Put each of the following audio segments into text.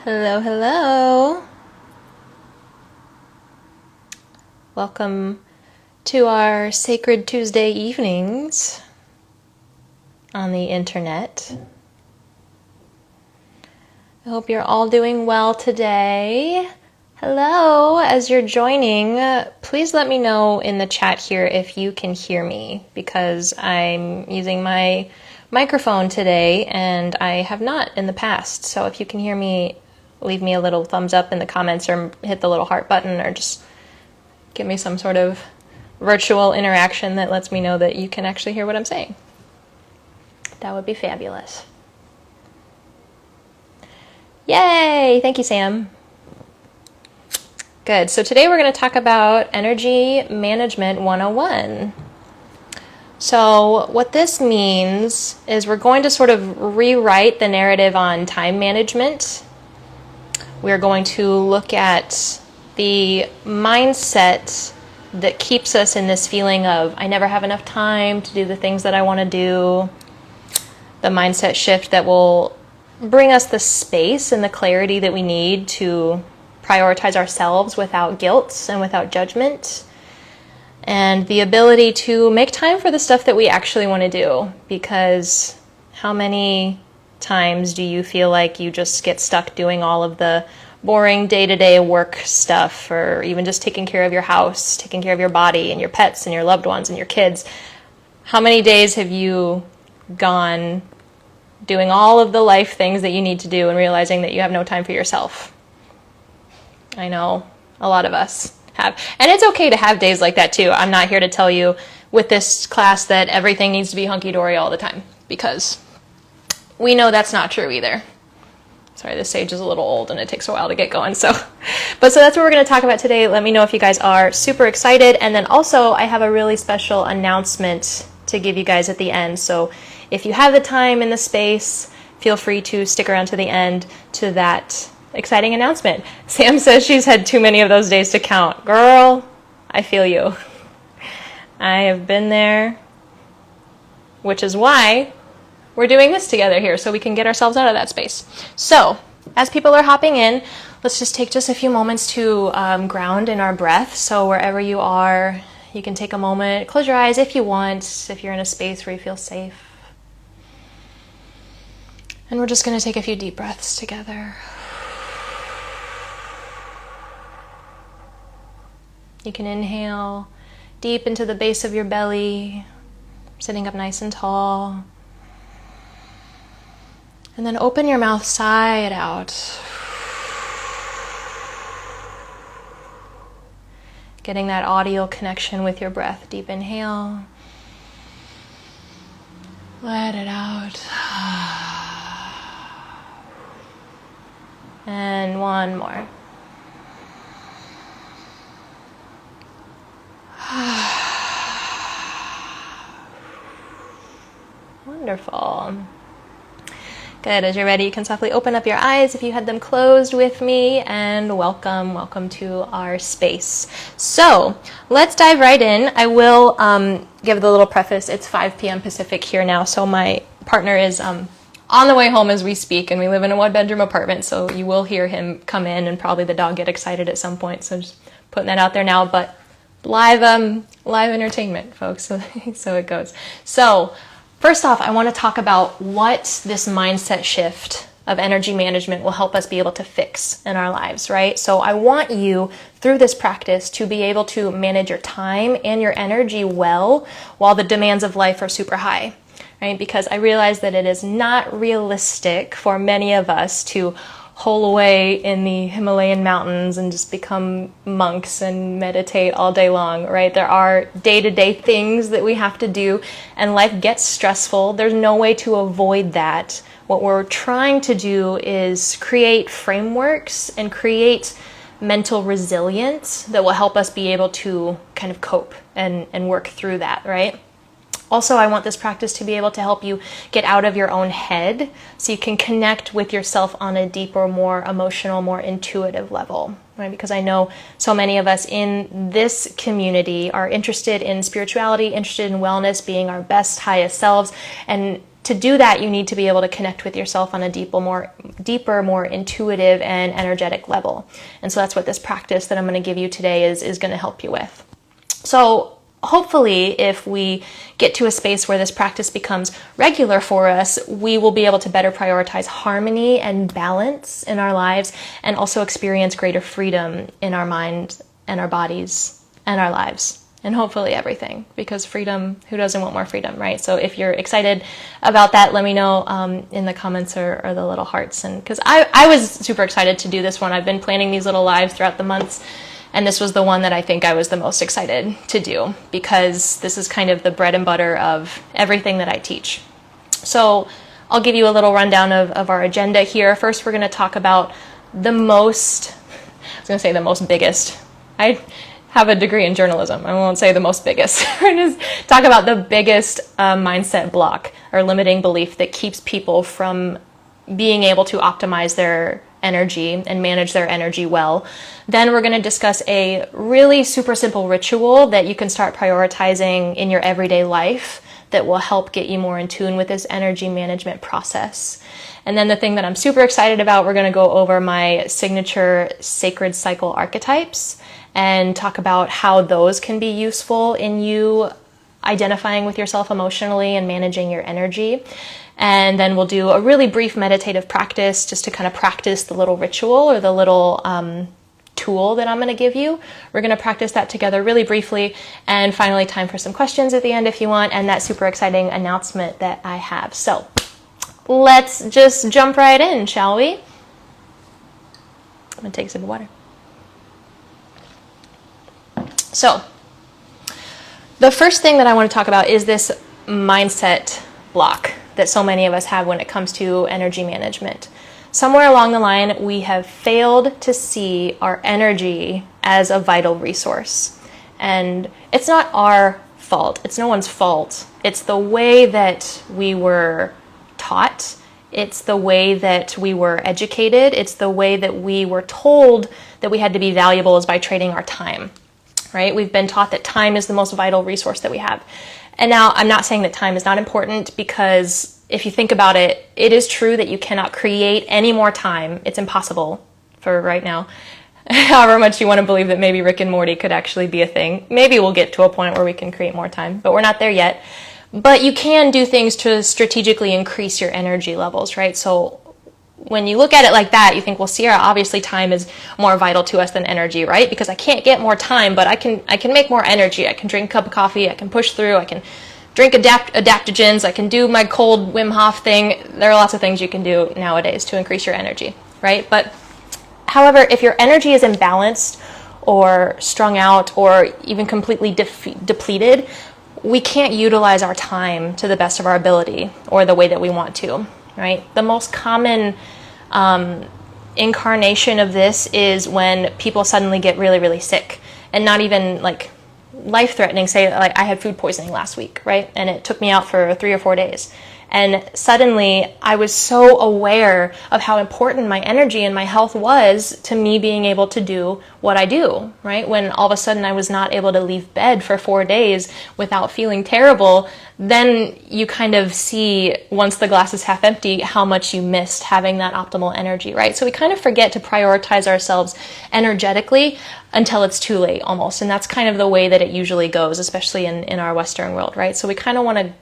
Hello, hello. Welcome to our Sacred Tuesday evenings on the internet. I hope you're all doing well today. Hello, as you're joining, please let me know in the chat here if you can hear me, because I'm using my microphone today and I have not in the past. So if you can hear me, leave me a little thumbs up in the comments or hit the little heart button or just give me some sort of virtual interaction that lets me know that you can actually hear what I'm saying. That would be fabulous. Yay! Thank you, Sam. Good. So today we're going to talk about Energy Management 101. So what this means is we're going to sort of rewrite the narrative on time management. We're going to look at the mindset that keeps us in this feeling of, I never have enough time to do the things that I want to do. The mindset shift that will bring us the space and the clarity that we need to prioritize ourselves without guilt and without judgment. And the ability to make time for the stuff that we actually want to do. Because how many times do you feel like you just get stuck doing all of the boring day-to-day work stuff, or even just taking care of your house, taking care of your body and your pets and your loved ones and your kids? How many days have you gone doing all of the life things that you need to do and realizing that you have no time for yourself? I know a lot of us have. And it's okay to have days like that too. I'm not here to tell you with this class that everything needs to be hunky-dory all the time, because we know that's not true either. Sorry, this sage is a little old and it takes a while to get going. So that's what we're going to talk about today. Let me know if you guys are super excited. And then also I have a really special announcement to give you guys at the end. So if you have the time and the space, feel free to stick around to the end to that exciting announcement. Sam says she's had too many of those days to count. Girl, I feel you. I have been there, which is why we're doing this together here, so we can get ourselves out of that space. So, as people are hopping in, let's just take just a few moments to ground in our breath. So wherever you are, you can take a moment, close your eyes if you want, if you're in a space where you feel safe. And we're just going to take a few deep breaths together. You can inhale deep into the base of your belly, sitting up nice and tall. And then open your mouth, sigh it out. Getting that audio connection with your breath. Deep inhale. Let it out. And one more. Wonderful. Good. As you're ready, you can softly open up your eyes if you had them closed with me, and welcome to our space. So let's dive right in. I will give the little preface. It's 5 p.m. Pacific here now, so my partner is on the way home as we speak, and we live in a 1-bedroom apartment, so you will hear him come in and probably the dog get excited at some point. So just putting that out there now, but live entertainment, folks. So it goes. So first off, I want to talk about what this mindset shift of energy management will help us be able to fix in our lives, right? So I want you, through this practice, to be able to manage your time and your energy well while the demands of life are super high, right? Because I realize that it is not realistic for many of us to hole away in the Himalayan mountains and just become monks and meditate all day long, right? There are day-to-day things that we have to do, and life gets stressful. There's no way to avoid that. What we're trying to do is create frameworks and create mental resilience that will help us be able to kind of cope and work through that, right? Also, I want this practice to be able to help you get out of your own head so you can connect with yourself on a deeper, more emotional, more intuitive level, right? Because I know so many of us in this community are interested in spirituality, interested in wellness, being our best, highest selves, and to do that, you need to be able to connect with yourself on a deeper, more intuitive and energetic level. And so that's what this practice that I'm going to give you today is going to help you with. So hopefully, if we get to a space where this practice becomes regular for us, we will be able to better prioritize harmony and balance in our lives, and also experience greater freedom in our mind and our bodies and our lives. And hopefully everything, because freedom, who doesn't want more freedom, right? So if you're excited about that, let me know in the comments or the little hearts. And because I was super excited to do this one. I've been planning these little lives throughout the months, and this was the one that I think I was the most excited to do, because this is kind of the bread and butter of everything that I teach. So I'll give you a little rundown of our agenda here. First, we're going to talk about the most biggest. I have a degree in journalism. I won't say the most biggest. We're going to talk about the biggest mindset block or limiting belief that keeps people from being able to optimize their energy and manage their energy well. Then we're going to discuss a really super simple ritual that you can start prioritizing in your everyday life that will help get you more in tune with this energy management process. And then the thing that I'm super excited about, we're going to go over my signature sacred cycle archetypes and talk about how those can be useful in you identifying with yourself emotionally and managing your energy. And then we'll do a really brief meditative practice just to kind of practice the little ritual or the little tool that I'm going to give you. We're going to practice that together really briefly. And finally, time for some questions at the end if you want, and that super exciting announcement that I have. So let's just jump right in, shall we? I'm going to take a sip of water. So the first thing that I want to talk about is this mindset block that so many of us have when it comes to energy management. Somewhere along the line, we have failed to see our energy as a vital resource. And it's not our fault. It's no one's fault. It's the way that we were taught. It's the way that we were educated. It's the way that we were told that we had to be valuable is by trading our time. Right? We've been taught that time is the most vital resource that we have. And now I'm not saying that time is not important, because if you think about it, it is true that you cannot create any more time. It's impossible for right now. However much you want to believe that maybe Rick and Morty could actually be a thing. Maybe we'll get to a point where we can create more time, but we're not there yet. But you can do things to strategically increase your energy levels, right? So when you look at it like that, you think, well, Sierra, obviously time is more vital to us than energy, right? Because I can't get more time, but I can make more energy. I can drink a cup of coffee. I can push through. I can drink adaptogens. I can do my cold Wim Hof thing. There are lots of things you can do nowadays to increase your energy, right? But however, if your energy is imbalanced or strung out or even completely depleted, we can't utilize our time to the best of our ability or the way that we want to. Right? The most common incarnation of this is when people suddenly get really, really sick, and not even like life-threatening. Say, like I had food poisoning last week, right? And it took me out for 3 or 4 days. And suddenly I was so aware of how important my energy and my health was to me being able to do what I do, right? When all of a sudden I was not able to leave bed for 4 days without feeling terrible, then you kind of see, once the glass is half empty, how much you missed having that optimal energy, right? So we kind of forget to prioritize ourselves energetically until it's too late almost. And that's kind of the way that it usually goes, especially in our Western world, right? So we kind of want to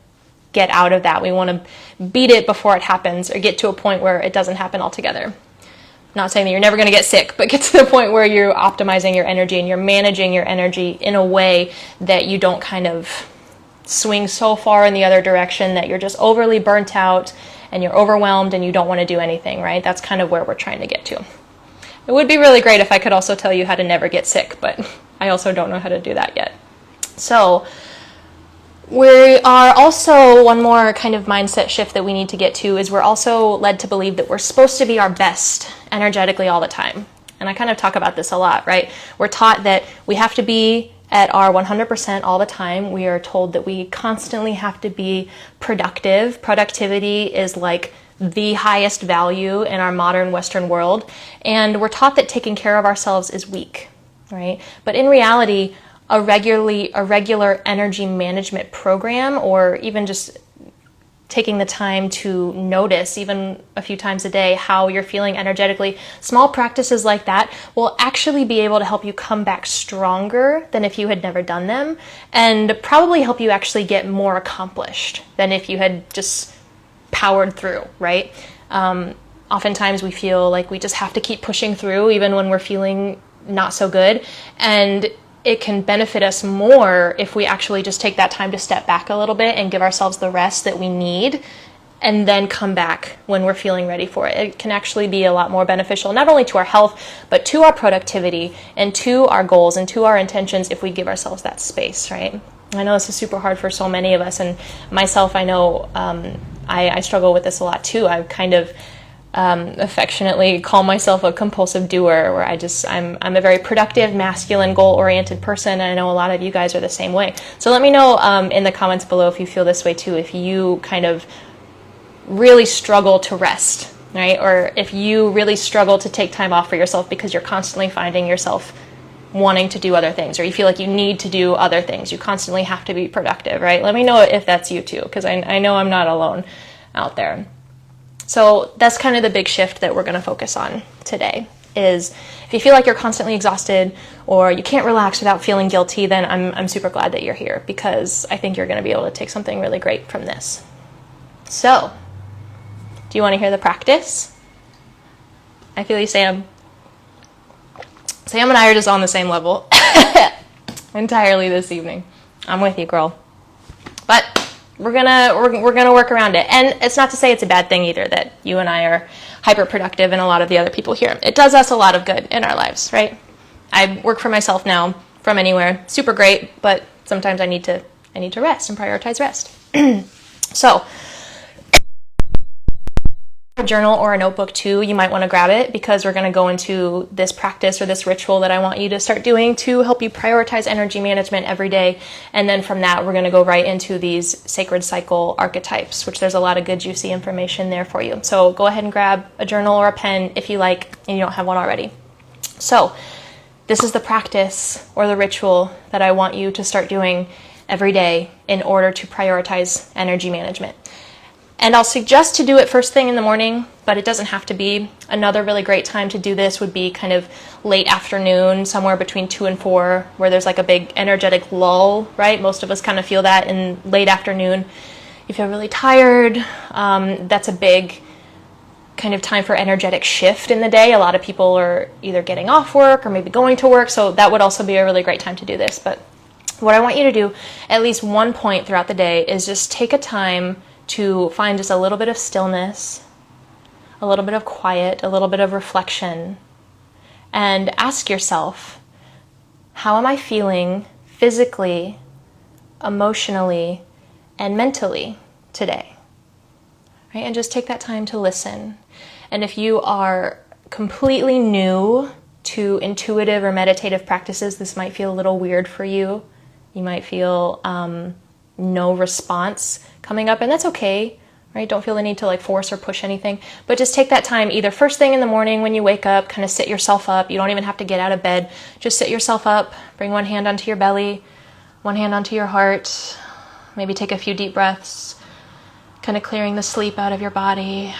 get out of that. We want to beat it before it happens, or get to a point where it doesn't happen altogether. I'm not saying that you're never going to get sick, but get to the point where you're optimizing your energy and you're managing your energy in a way that you don't kind of swing so far in the other direction that you're just overly burnt out and you're overwhelmed and you don't want to do anything, right? That's kind of where we're trying to get to. It would be really great if I could also tell you how to never get sick, but I also don't know how to do that yet. So we are also, one more kind of mindset shift that we need to get to is we're also led to believe that we're supposed to be our best energetically all the time. And I kind of talk about this a lot, right? We're taught that we have to be at our 100% all the time. We are told that we constantly have to be productive. Productivity is like the highest value in our modern Western world. And we're taught that taking care of ourselves is weak, right? But in reality, a regular energy management program, or even just taking the time to notice, even a few times a day, how you're feeling energetically. Small practices like that will actually be able to help you come back stronger than if you had never done them, and probably help you actually get more accomplished than if you had just powered through, right? Oftentimes we feel like we just have to keep pushing through even when we're feeling not so good, and it can benefit us more if we actually just take that time to step back a little bit and give ourselves the rest that we need, and then come back when we're feeling ready for it. It can actually be a lot more beneficial, not only to our health, but to our productivity and to our goals and to our intentions if we give ourselves that space, right? I know this is super hard for so many of us, and myself, I know I struggle with this a lot too. I've kind of affectionately call myself a compulsive doer, where I'm a very productive, masculine, goal-oriented person, and I know a lot of you guys are the same way. So let me know in the comments below if you feel this way too, if you kind of really struggle to rest, right? Or if you really struggle to take time off for yourself because you're constantly finding yourself wanting to do other things, or you feel like you need to do other things. You constantly have to be productive, right? Let me know if that's you too, because I know I'm not alone out there. So that's kind of the big shift that we're going to focus on today, is if you feel like you're constantly exhausted or you can't relax without feeling guilty, then I'm super glad that you're here, because I think you're going to be able to take something really great from this. So, do you want to hear the practice? I feel you, Sam. Sam and I are just on the same level entirely this evening. I'm with you, girl. But we're gonna work around it. And it's not to say it's a bad thing either that you and I are hyper productive and a lot of the other people here. It does us a lot of good in our lives, right? I work for myself now from anywhere. Super great, but sometimes I need to rest and prioritize rest. So, a journal or a notebook too, you might want to grab it, because we're going to go into this practice or this ritual that I want you to start doing to help you prioritize energy management every day. And then from that, we're going to go right into these sacred cycle archetypes, which there's a lot of good juicy information there for you. So go ahead and grab a journal or a pen if you like, and you don't have one already. So this is the practice or the ritual that I want you to start doing every day in order to prioritize energy management. And I'll suggest to do it first thing in the morning, but it doesn't have to be. Another really great time to do this would be kind of late afternoon, somewhere between 2 and 4, where there's like a big energetic lull, right? Most of us kind of feel that in late afternoon. You feel really tired. That's a big kind of time for energetic shift in the day. A lot of people are either getting off work or maybe going to work, so that would also be a really great time to do this. But what I want you to do at least one point throughout the day is just take a time to find just a little bit of stillness, a little bit of quiet, a little bit of reflection, and ask yourself, how am I feeling physically, emotionally, and mentally today? Right? And just take that time to listen. And if you are completely new to intuitive or meditative practices, this might feel a little weird for you. You might feel no response coming up, and that's okay, right? Don't feel the need to like force or push anything, but just take that time either first thing in the morning when you wake up, kind of sit yourself up. You don't even have to get out of bed. Just sit yourself up, bring one hand onto your belly, one hand onto your heart, maybe take a few deep breaths, kind of clearing the sleep out of your body.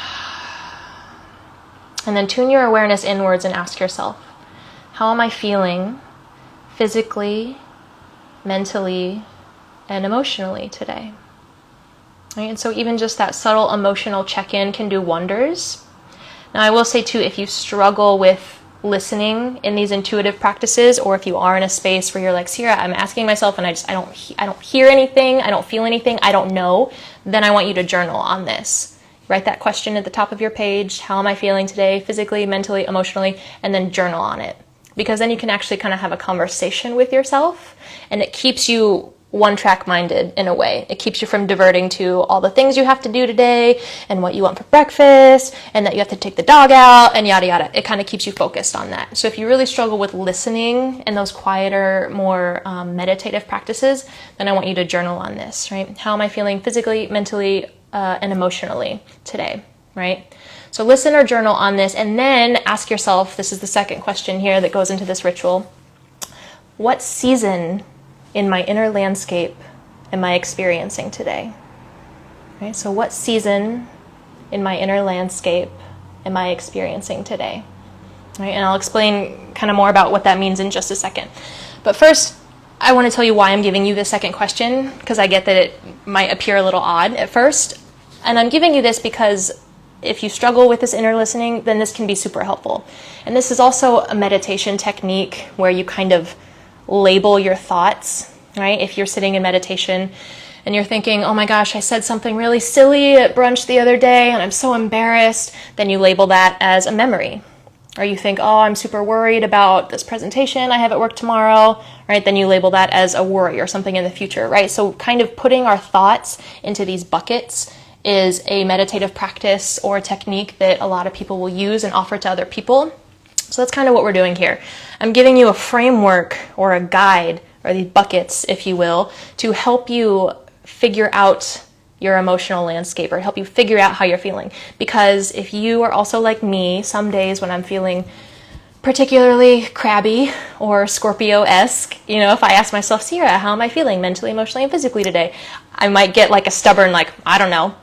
And then tune your awareness inwards and ask yourself, how am I feeling physically, mentally, and emotionally today? Right? And so even just that subtle emotional check-in can do wonders. Now I will say too, if you struggle with listening in these intuitive practices, or if you are in a space where you're like, Sierra, I'm asking myself and I don't hear anything, I don't feel anything, I don't know, then I want you to journal on this. Write that question at the top of your page, how am I feeling today, physically, mentally, emotionally, and then journal on it. Because then you can actually kind of have a conversation with yourself, and it keeps you one-track minded in a way. It keeps you from diverting to all the things you have to do today and what you want for breakfast and that you have to take the dog out and yada yada. It kind of keeps you focused on that. So if you really struggle with listening and those quieter, more meditative practices, then I want you to journal on this, right? How am I feeling physically, mentally, and emotionally today, right? So listen or journal on this, and then ask yourself, this is the second question here that goes into this ritual, what season in my inner landscape am I experiencing today? right? So what season in my inner landscape am I experiencing today? Right? And I'll explain kind of more about what that means in just a second. But first, I want to tell you why I'm giving you this second question, because I get that it might appear a little odd at first. And I'm giving you this because if you struggle with this inner listening, then this can be super helpful. And this is also a meditation technique where you kind of label your thoughts, right? If you're sitting in meditation and you're thinking, oh my gosh, I said something really silly at brunch the other day and I'm so embarrassed, then you label that as a memory. Or you think, oh, I'm super worried about this presentation I have at work tomorrow, right? Then you label that as a worry or something in the future, right? So kind of putting our thoughts into these buckets is a meditative practice or a technique that a lot of people will use and offer to other people. So that's kind of what we're doing here. I'm giving you a framework or a guide, or these buckets, if you will, to help you figure out your emotional landscape or help you figure out how you're feeling. Because if you are also like me, some days when I'm feeling particularly crabby or Scorpio-esque, you know, if I ask myself, Sierra, how am I feeling mentally, emotionally, and physically today? I might get like a stubborn, like, I don't know.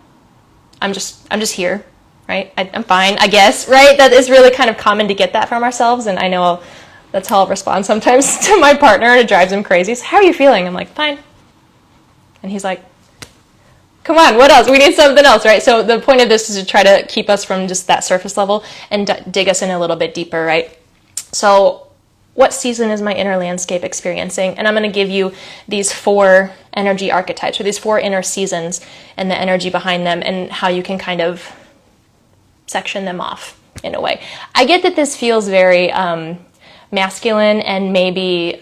I'm just here, right? I'm fine, I guess, right? That is really kind of common to get that from ourselves. And I know that's how I'll respond sometimes to my partner, and it drives him crazy. So, how are you feeling? I'm like, fine. And he's like, come on, what else? We need something else, right? So the point of this is to try to keep us from just that surface level and dig us in a little bit deeper, right? So what season is my inner landscape experiencing? And I'm going to give you these 4 energy archetypes, or these 4 inner seasons and the energy behind them and how you can kind of section them off in a way. I get that this feels very masculine and maybe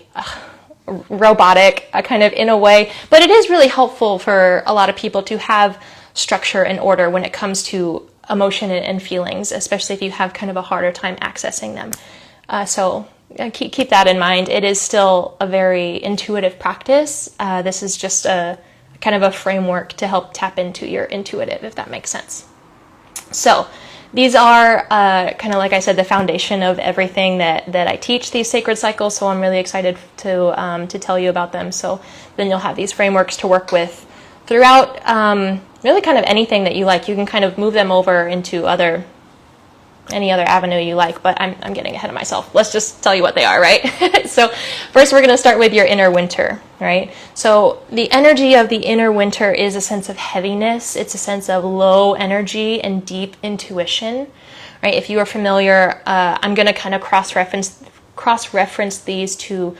robotic kind of in a way, but it is really helpful for a lot of people to have structure and order when it comes to emotion and feelings, especially if you have kind of a harder time accessing them. So keep that in mind. It is still a very intuitive practice. This is just a kind of a framework to help tap into your intuitive, if that makes sense. So these are kind of, like I said, the foundation of everything that I teach, these sacred cycles, so I'm really excited to tell you about them. So then you'll have these frameworks to work with throughout really kind of anything that you like. You can kind of move them over into any other avenue you like, but I'm getting ahead of myself. Let's just tell you what they are, right? So first we're going to start with your inner winter, right? So the energy of the inner winter is a sense of heaviness. It's a sense of low energy and deep intuition, right? If you are familiar, I'm going to kind of cross-reference these to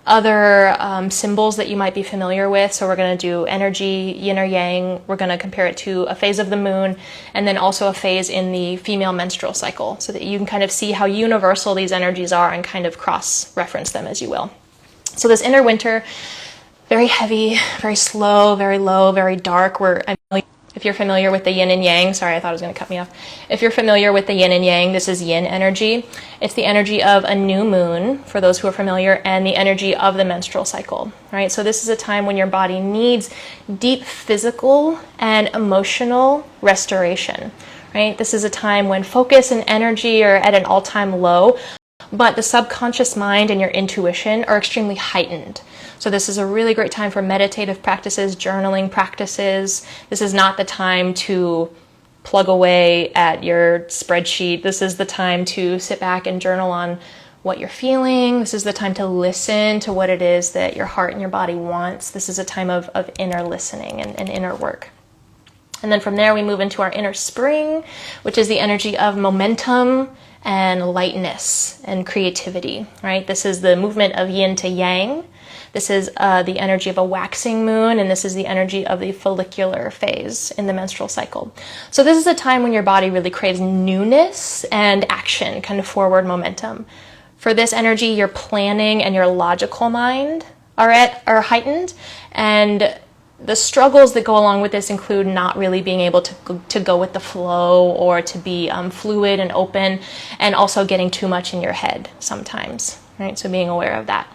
other symbols that you might be familiar with. So we're going to do energy, yin or yang. We're going to compare it to a phase of the moon, and then also a phase in the female menstrual cycle, so that you can kind of see how universal these energies are and kind of cross-reference them as you will. So this inner winter, very heavy, very slow, very low, very dark. If you're familiar with the yin and yang, sorry, I thought it was going to cut me off. If you're familiar with the yin and yang, this is yin energy. It's the energy of a new moon, for those who are familiar, and the energy of the menstrual cycle, right? So this is a time when your body needs deep physical and emotional restoration, right? This is a time when focus and energy are at an all-time low, but the subconscious mind and your intuition are extremely heightened. So this is a really great time for meditative practices, journaling practices. This is not the time to plug away at your spreadsheet. This is the time to sit back and journal on what you're feeling. This is the time to listen to what it is that your heart and your body wants. This is a time of inner listening and inner work. And then from there we move into our inner spring, which is the energy of momentum and lightness and creativity, right? This is the movement of yin to yang. This is the energy of a waxing moon, and this is the energy of the follicular phase in the menstrual cycle. So this is a time when your body really craves newness and action, kind of forward momentum. For this energy, your planning and your logical mind are heightened, and the struggles that go along with this include not really being able to go with the flow or to be fluid and open, and also getting too much in your head sometimes, right? So being aware of that.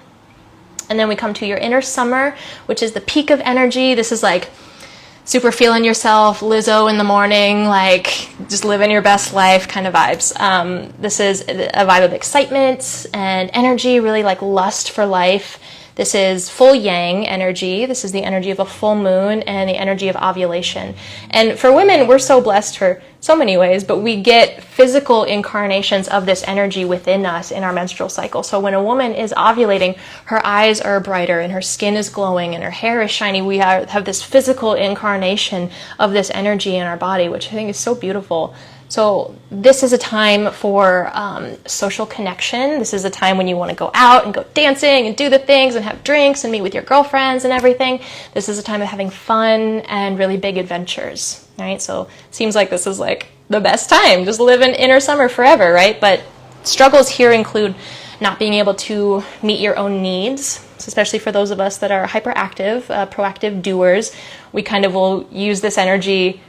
And then we come to your inner summer, which is the peak of energy. This is like super feeling yourself, Lizzo in the morning, like just living your best life kind of vibes. This is a vibe of excitement and energy, really like lust for life. This is full yang energy. This is the energy of a full moon and the energy of ovulation. And for women, we're so blessed for so many ways, but we get physical incarnations of this energy within us in our menstrual cycle. So when a woman is ovulating, her eyes are brighter and her skin is glowing and her hair is shiny. We have this physical incarnation of this energy in our body, which I think is so beautiful. So this is a time for social connection. This is a time when you want to go out and go dancing and do the things and have drinks and meet with your girlfriends and everything. This is a time of having fun and really big adventures, right? So it seems like this is like the best time. Just live in inner summer forever, right? But struggles here include not being able to meet your own needs, especially for those of us that are hyperactive, proactive doers. We kind of will use this energy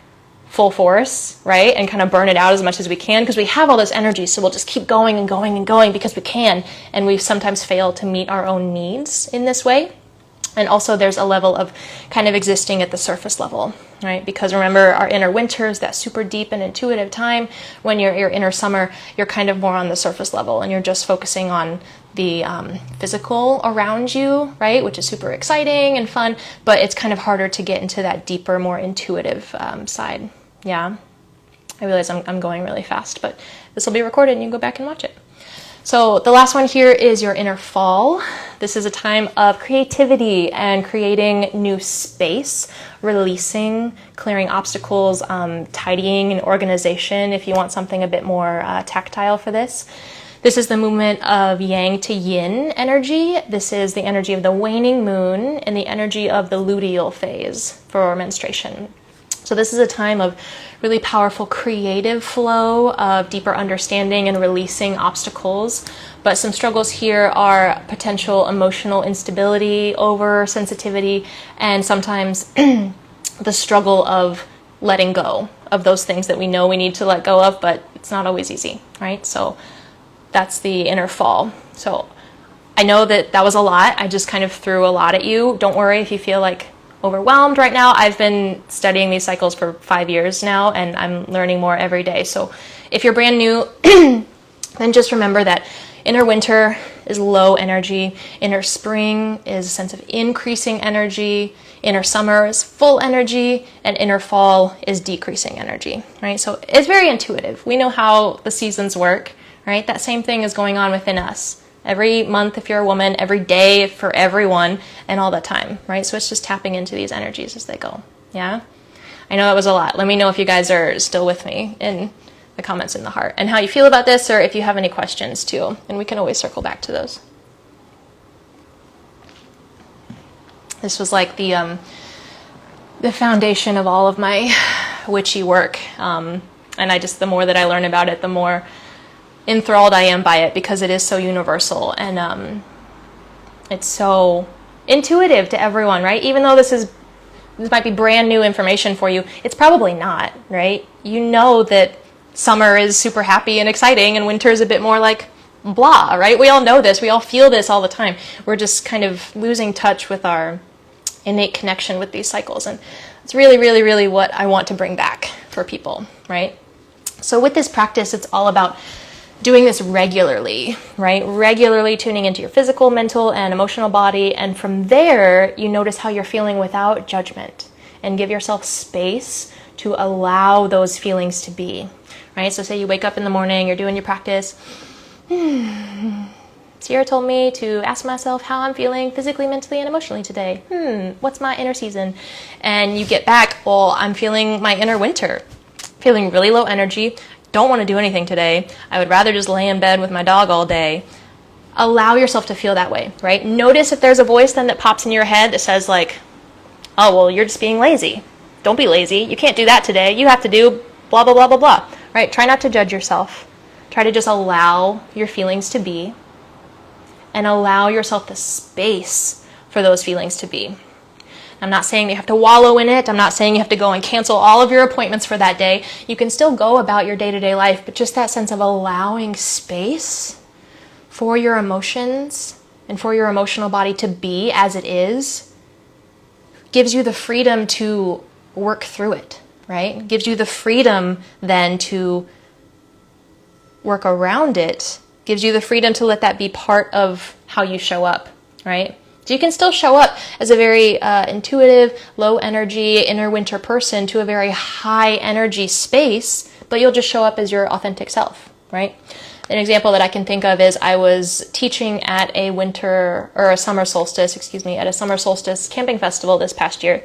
full force, right? And kind of burn it out as much as we can because we have all this energy. So we'll just keep going and going and going because we can. And we sometimes fail to meet our own needs in this way. And also there's a level of kind of existing at the surface level, right? Because remember, our inner winter is that super deep and intuitive time. When you're your inner summer, you're kind of more on the surface level and you're just focusing on the physical around you, right? Which is super exciting and fun, but it's kind of harder to get into that deeper, more intuitive side. Yeah, I realize I'm going really fast, but this will be recorded and you can go back and watch it. So the last one here is your inner fall. This is a time of creativity and creating new space, releasing, clearing obstacles, tidying and organization if you want something a bit more tactile for this. This is the movement of yang to yin energy. This is the energy of the waning moon and the energy of the luteal phase for menstruation. So this is a time of really powerful creative flow, of deeper understanding and releasing obstacles. But some struggles here are potential emotional instability, oversensitivity, and sometimes the struggle of letting go of those things that we know we need to let go of, but it's not always easy, right? So that's the inner fall. So I know that was a lot. I just kind of threw a lot at you. Don't worry if you feel like overwhelmed right now. I've been studying these cycles for 5 years now, and I'm learning more every day. So if you're brand new, then just remember that inner winter is low energy, inner spring is a sense of increasing energy, inner summer is full energy, and inner fall is decreasing energy, right? So it's very intuitive. We know how the seasons work, right? That same thing is going on within us. Every month if you're a woman, every day for everyone, and all the time, right? So it's just tapping into these energies as they go, yeah? I know that was a lot. Let me know if you guys are still with me in the comments in the heart, and how you feel about this, or if you have any questions too, and we can always circle back to those. This was like the foundation of all of my witchy work, and the more that I learn about it, the more enthralled I am by it, because it is so universal and it's so intuitive to everyone, right? Even though this might be brand new information for you, it's probably not, right? You know that summer is super happy and exciting and winter is a bit more like blah, right? We all know this. We all feel this all the time. We're just kind of losing touch with our innate connection with these cycles, and it's really, really, really what I want to bring back for people, right? So with this practice, it's all about doing this regularly, right? Regularly tuning into your physical, mental, and emotional body. And from there, you notice how you're feeling without judgment, and give yourself space to allow those feelings to be, right? So say you wake up in the morning, you're doing your practice. Sierra told me to ask myself how I'm feeling physically, mentally, and emotionally today. What's my inner season? And you get back, well, I'm feeling my inner winter, feeling really low energy. Don't want to do anything today. I would rather just lay in bed with my dog all day. Allow yourself to feel that way, right? Notice if there's a voice then that pops in your head that says like, oh, well, you're just being lazy. Don't be lazy. You can't do that today. You have to do blah, blah, blah, blah, blah, right? Try not to judge yourself. Try to just allow your feelings to be, and allow yourself the space for those feelings to be. I'm not saying you have to wallow in it. I'm not saying you have to go and cancel all of your appointments for that day. You can still go about your day-to-day life, but just that sense of allowing space for your emotions and for your emotional body to be as it is gives you the freedom to work through it, right? Gives you the freedom then to work around it. Gives you the freedom to let that be part of how you show up, right? So you can still show up as a very intuitive, low energy, inner winter person to a very high energy space, but you'll just show up as your authentic self, right? An example that I can think of is I was teaching at a summer solstice camping festival this past year.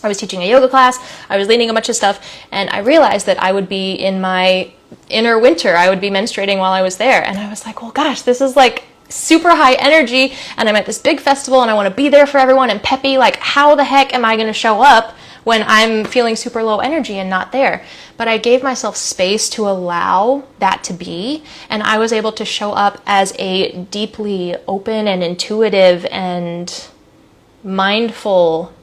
I was teaching a yoga class, I was leading a bunch of stuff, and I realized that I would be in my inner winter. I would be menstruating while I was there. And I was like, well, gosh, this is like super high energy, and I'm at this big festival and I want to be there for everyone and peppy. Like, how the heck am I going to show up when I'm feeling super low energy and not there? But I gave myself space to allow that to be, and I was able to show up as a deeply open and intuitive and mindful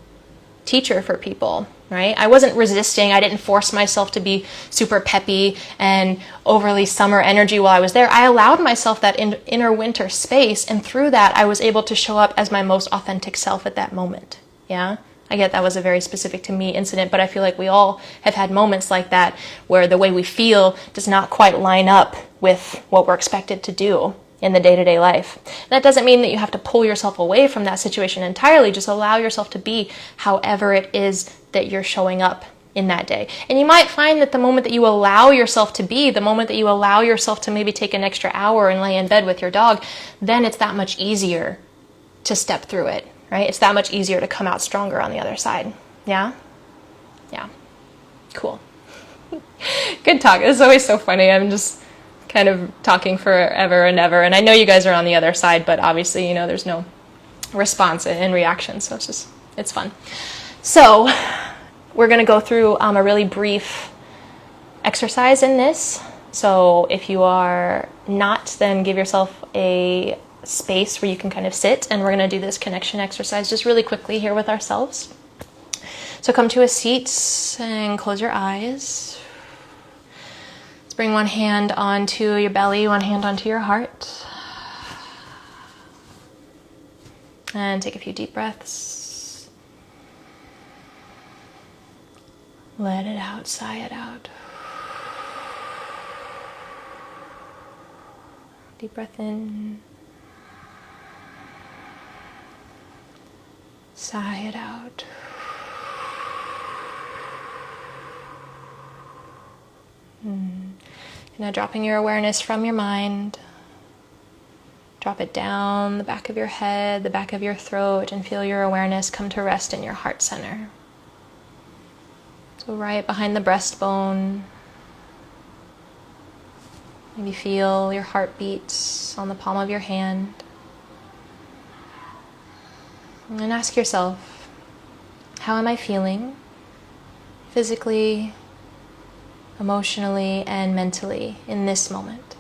teacher for people, right? I wasn't resisting. I didn't force myself to be super peppy and overly summer energy while I was there. I allowed myself that inner winter space, and through that, I was able to show up as my most authentic self at that moment. Yeah? I get that was a very specific to me incident, but I feel like we all have had moments like that where the way we feel does not quite line up with what we're expected to do in the day-to-day life. That doesn't mean that you have to pull yourself away from that situation entirely. Just allow yourself to be however it is that you're showing up in that day. And you might find that the moment that you allow yourself to be, the moment that you allow yourself to maybe take an extra hour and lay in bed with your dog, then it's that much easier to step through it, right? It's that much easier to come out stronger on the other side. Yeah? Yeah. Cool. Good talk. It's always so funny. I'm just kind of talking forever and ever. And I know you guys are on the other side, but obviously, there's no response and reaction. So it's fun. So we're going to go through a really brief exercise in this. So if you are not, then give yourself a space where you can kind of sit. And we're going to do this connection exercise just really quickly here with ourselves. So come to a seat and close your eyes. Bring one hand onto your belly, one hand onto your heart. And take a few deep breaths. Let it out, sigh it out. Deep breath in. Sigh it out. Now dropping your awareness from your mind, drop it down the back of your head, the back of your throat, and feel your awareness come to rest in your heart center. So right behind the breastbone, maybe feel your heartbeats on the palm of your hand. And ask yourself, how am I feeling physically, emotionally, and mentally in this moment?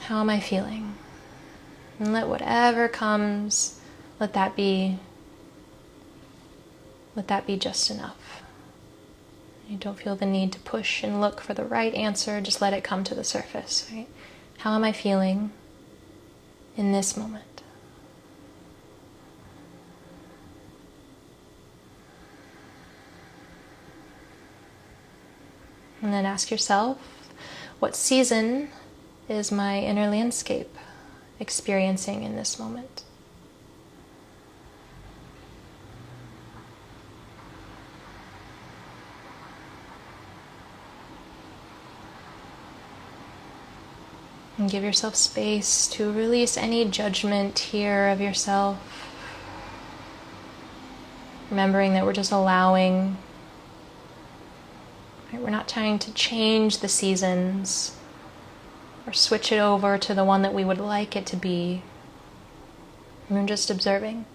How am I feeling? And let whatever comes, let that be just enough. You don't feel the need to push and look for the right answer, just let it come to the surface, right? How am I feeling in this moment? And then ask yourself, what season is my inner landscape experiencing in this moment? And give yourself space to release any judgment here of yourself. Remembering that we're just allowing. We're not trying to change the seasons or switch it over to the one that we would like it to be. We're just observing.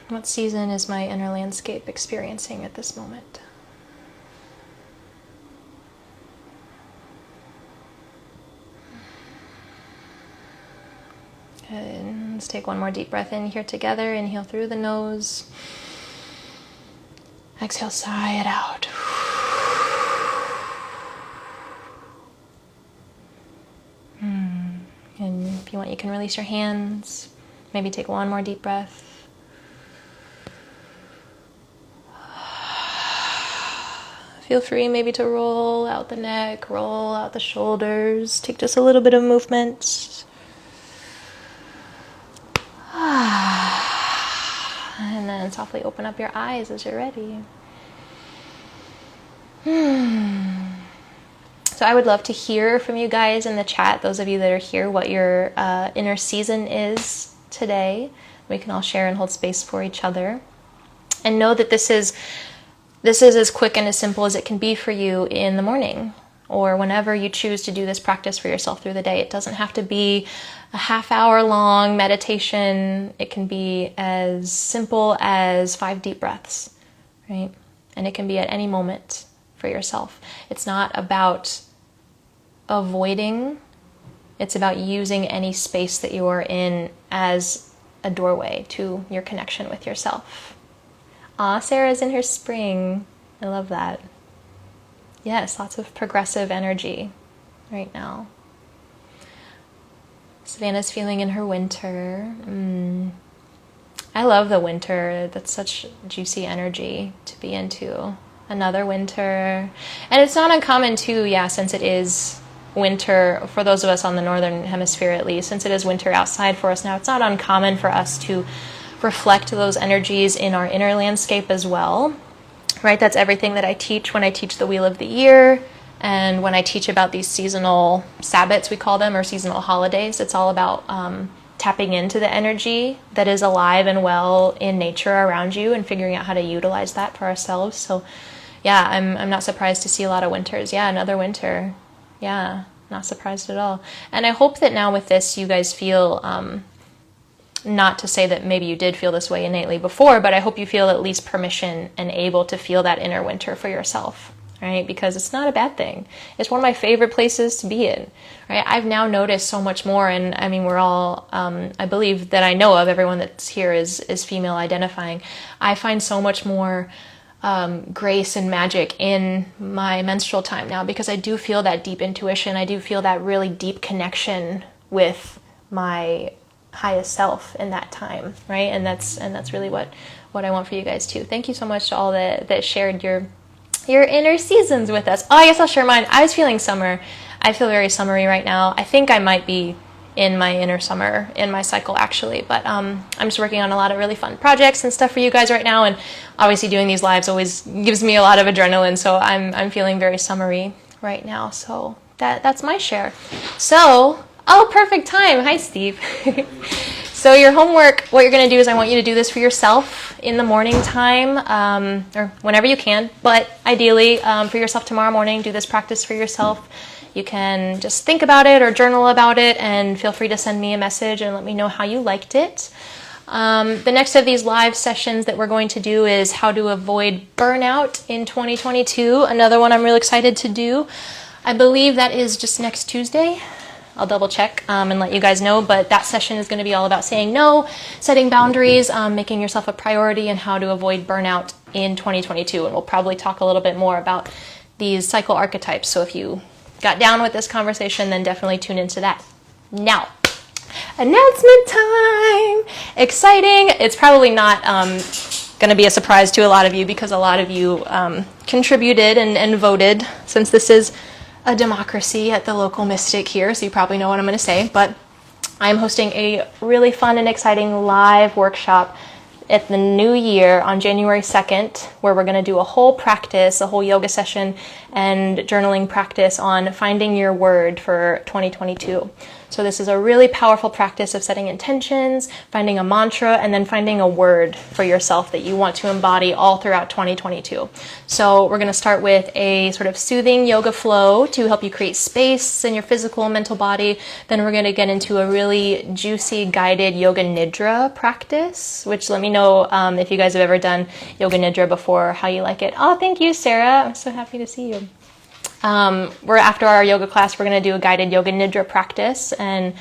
What season is my inner landscape experiencing at this moment? Good. Let's take one more deep breath in here together. Inhale through the nose. Exhale, sigh it out. And if you want, you can release your hands. Maybe take one more deep breath. Feel free maybe to roll out the neck, roll out the shoulders. Take just a little bit of movement. And then softly open up your eyes as you're ready. So I would love to hear from you guys in the chat, those of you that are here, what your inner season is today. We can all share and hold space for each other. And know that this is as quick and as simple as it can be for you in the morning, or whenever you choose to do this practice for yourself through the day. It doesn't have to be a half-hour long meditation. It can be as simple as 5 deep breaths, right? And it can be at any moment for yourself. It's not about avoiding. It's about using any space that you are in as a doorway to your connection with yourself. Aw, Sarah's in her spring. I love that. Yes, lots of progressive energy right now. Savannah's feeling in her winter. I love the winter. That's such juicy energy to be into. Another winter. And it's not uncommon too, since it is winter, for those of us on the northern hemisphere at least, since it is winter outside for us now, it's not uncommon for us to reflect those energies in our inner landscape as well, right? That's everything that I teach when I teach the Wheel of the Year, and when I teach about these seasonal Sabbats, we call them, or seasonal holidays. It's all about tapping into the energy that is alive and well in nature around you and figuring out how to utilize that for ourselves. So I'm not surprised to see a lot of winters. Another winter. Not surprised at all. And I hope that now with this you guys feel, not to say that maybe you did feel this way innately before, but I hope you feel at least permission and able to feel that inner winter for yourself, right? Because it's not a bad thing. It's one of my favorite places to be in, right? I've now noticed so much more, and I mean, we're all, I believe that I know of, everyone that's here is female identifying. I find so much more grace and magic in my menstrual time now, because I do feel that deep intuition. I do feel that really deep connection with my highest self in that time, right? And that's really what I want for you guys too. Thank you so much to all that shared your inner seasons with us. Oh, I guess I'll share mine. I was feeling summer. I feel very summery right now. I think I might be in my inner summer in my cycle actually, but I'm just working on a lot of really fun projects and stuff for you guys right now, and obviously doing these lives always gives me a lot of adrenaline, so I'm feeling very summery right now. So that's my share. So perfect time. Hi, Steve. So your homework, what you're going to do is I want you to do this for yourself in the morning time, or whenever you can, but ideally for yourself tomorrow morning. Do this practice for yourself. You can just think about it or journal about it, and feel free to send me a message and let me know how you liked it. The next of these live sessions that we're going to do is how to avoid burnout in 2022. Another one I'm really excited to do. I believe that is just next Tuesday. I'll double check and let you guys know, but that session is going to be all about saying no, setting boundaries, making yourself a priority, and how to avoid burnout in 2022. And we'll probably talk a little bit more about these cycle archetypes. So if you got down with this conversation, then definitely tune into that. Now, announcement time! Exciting! It's probably not going to be a surprise to a lot of you, because a lot of you contributed and voted, since this is a democracy at the local Mystic here, so you probably know what I'm going to say, but I'm hosting a really fun and exciting live workshop at the new year on January 2nd, where we're going to do a whole practice, a whole yoga session and journaling practice on finding your word for 2022. So this is a really powerful practice of setting intentions, finding a mantra, and then finding a word for yourself that you want to embody all throughout 2022. So we're going to start with a sort of soothing yoga flow to help you create space in your physical and mental body. Then we're going to get into a really juicy guided yoga nidra practice, which let me know if you guys have ever done yoga nidra before, how you like it. Oh, thank you, Sarah. I'm so happy to see you. We're after our yoga class, we're going to do a guided yoga nidra practice and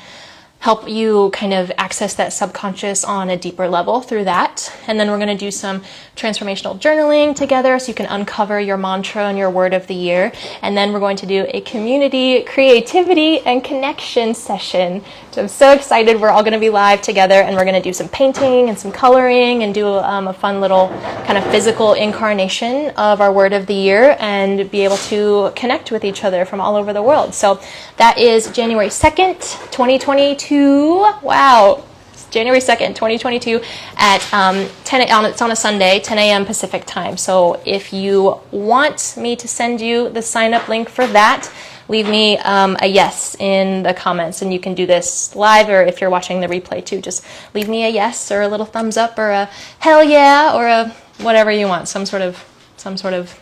help you kind of access that subconscious on a deeper level through that. And then we're going to do some transformational journaling together so you can uncover your mantra and your word of the year. And then we're going to do a community creativity and connection session. So I'm so excited. We're all going to be live together, and we're going to do some painting and some coloring and do a fun little kind of physical incarnation of our word of the year and be able to connect with each other from all over the world. So that is January 2nd, 2022. Wow. January 2nd, 2022 at 10 a.m. It's on a Sunday, 10 a.m. Pacific time. So if you want me to send you the sign-up link for that, leave me a yes in the comments, and you can do this live, or if you're watching the replay too, just leave me a yes or a little thumbs up or a hell yeah or a whatever you want, some sort of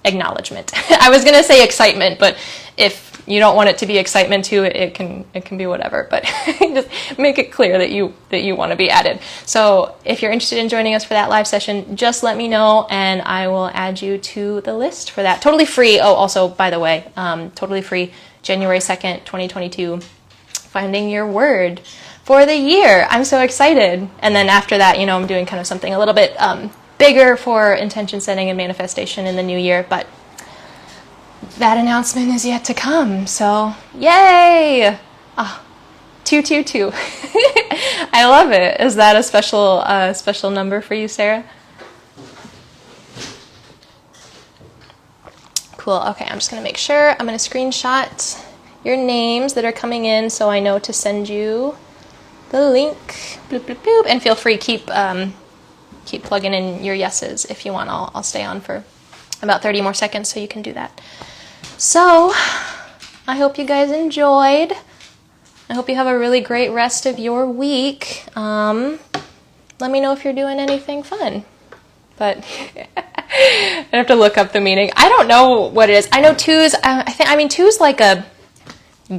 acknowledgement. I was gonna say excitement, but if you don't want it to be excitement too, it can be whatever, but just make it clear that you want to be added. So if you're interested in joining us for that live session, just let me know and I will add you to the list for that. Totally free. Oh, also, by the way, totally free, January 2nd, 2022, finding your word for the year. I'm so excited. And then after that, I'm doing kind of something a little bit bigger for intention setting and manifestation in the new year, but that announcement is yet to come, so yay! 222. I love it. Is that a special number for you, Sarah? Cool. Okay, I'm just going to make sure. I'm going to screenshot your names that are coming in so I know to send you the link. Bloop, bloop, bloop. And feel free, keep plugging in your yeses if you want. I'll stay on for about 30 more seconds so you can do that. So, I hope you guys enjoyed. I hope you have a really great rest of your week. Let me know if you're doing anything fun. But I have to look up the meaning. I don't know what it is. I know two's, two's like a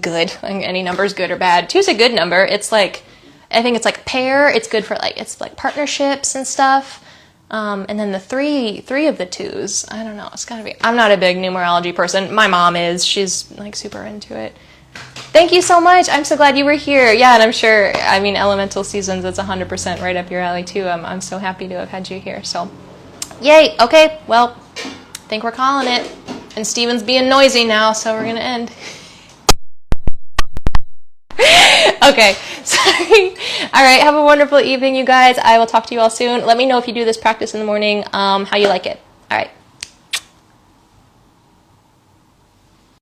good. Any number is good or bad. Two's a good number. It's like, I think it's like pair. It's good for it's like partnerships and stuff. And then the three of the twos, I don't know, it's gotta be, I'm not a big numerology person. My mom is, she's like super into it. Thank you so much. I'm so glad you were here. Yeah, and I'm sure, Elemental Seasons, it's 100% right up your alley too. I'm so happy to have had you here. So, yay. Okay, well, I think we're calling it. And Steven's being noisy now, so we're gonna end. Okay, sorry. All right, have a wonderful evening, you guys. I will talk to you all soon. Let me know if you do this practice in the morning, how you like it. All right.